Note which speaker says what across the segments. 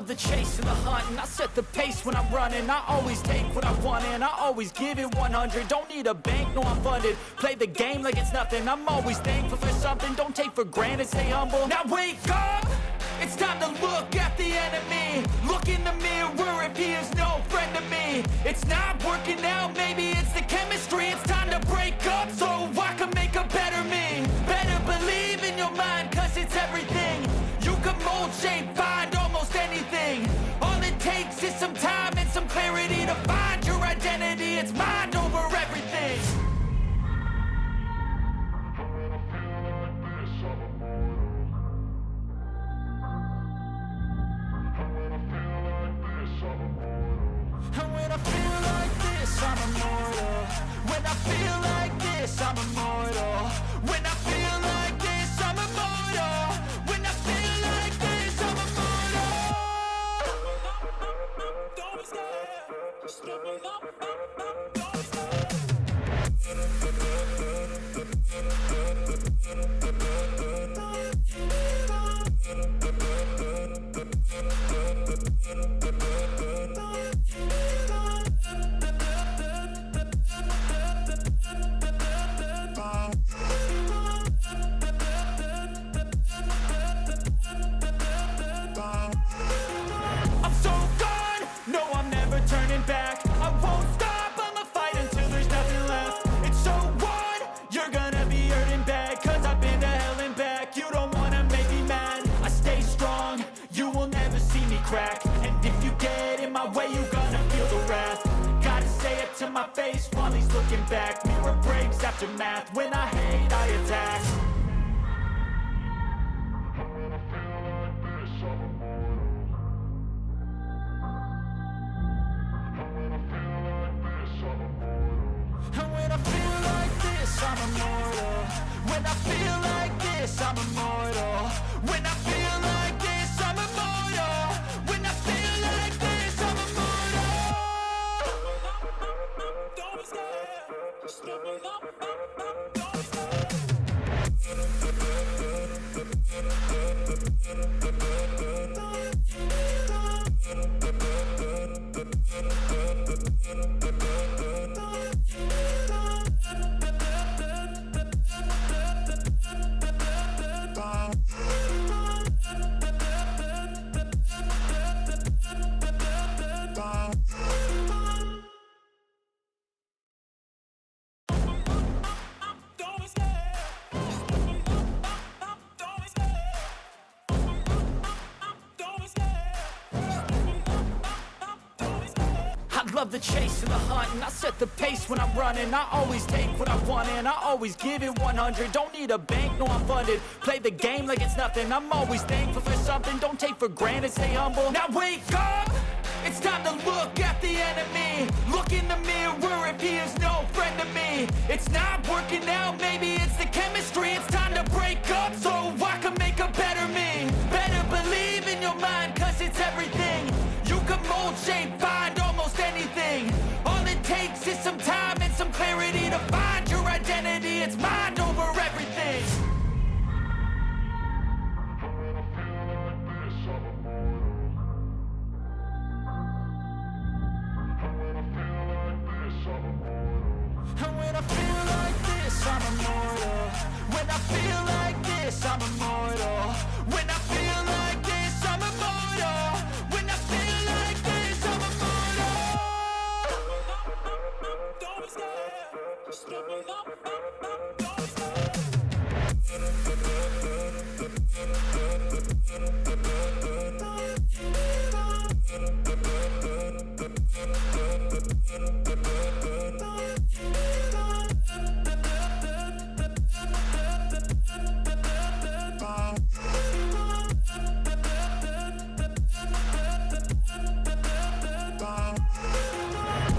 Speaker 1: the chase and the hunt, and I set the pace when I'm running. I always take what I want and I always give it 100. Don't need a bank, no I'm funded. Play the game like it's nothing. I'm always thankful for something. Don't take for granted, stay humble. Now wake up! It's time to look at the enemy. Look in the mirror if he is no friend to me. It's not working out, maybe it's the chemistry. It's time to break up so I can make a better me. Better believe in your mind, cause it's everything. You can mold, shape, find almost anything. All it takes is some time and some clarity to find your identity. It's mind over everything. And when I feel like this, I'm immortal. When I feel like this, I'm immortal. When I feel like this, I'm immortal. When I feel like this, I'm immortal. Don't be scared. Just level up. Don't be scared. I'm so gone, no I'm never turning back. I won't stop, I'ma fight until there's nothing left. It's so on, you're gonna be hurting bad. Cause I've been to hell and back. You don't wanna make me mad. I stay strong, you will never see me crack. And if you get in my way, you gonna feel the wrath. Gotta say it to my face while he's looking back. Mirror breaks after math. When I hate, I attack. And when I feel like this, I'm immortal. When I feel like this, I'm immortal. When I feel like this, I'm immortal. When I feel like this, I'm immortal. Don't be scared. Just level up. Don't be scared. Love the chase and the hunt, and I set the pace when I'm running. I always take what I want and I always give it 100. Don't need a bank, no I'm funded. Play the game like it's nothing. I'm always thankful for something. Don't take for granted, stay humble. Now wake up! It's time to look at the enemy. Look in the mirror if he is no friend to me. It's not working out, maybe it's the chemistry. It's time to break up so I can make a better me. Better believe in your mind, cause it's everything. You can mold, shape, find almost anything. All it takes is some time and some clarity to find your identity. It's mind over everything. And when I feel like this, I'm immortal. When I feel like this, I'm immortal. When I feel like this, I'm immortal. When I feel like this, I'm immortal. Don't be scared. Just level up. Don't be scared.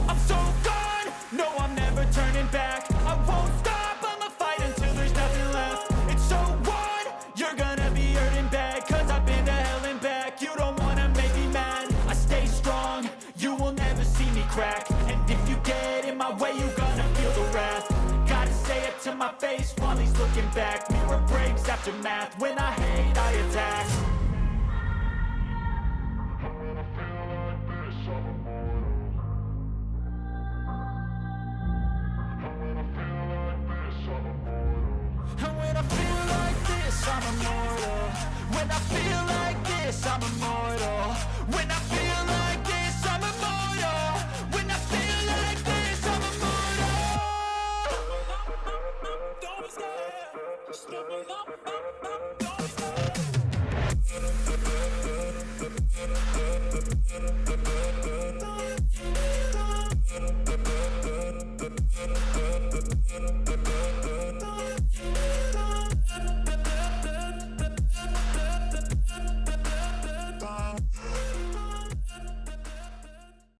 Speaker 1: I'm so gone, no I'm never turning back. I won't stop, I'ma fight until there's nothing left. It's so on, you're gonna be hurting bad. Cause I've been to hell and back. You don't wanna make me mad. I stay strong, you will never see me crack. And if you get in my way, you gonna feel the wrath. Gotta say it to my face while he's looking back. Mirror breaks after math. When I hate, I attack. I'm immortal. When I feel like this, I'm immortal. When I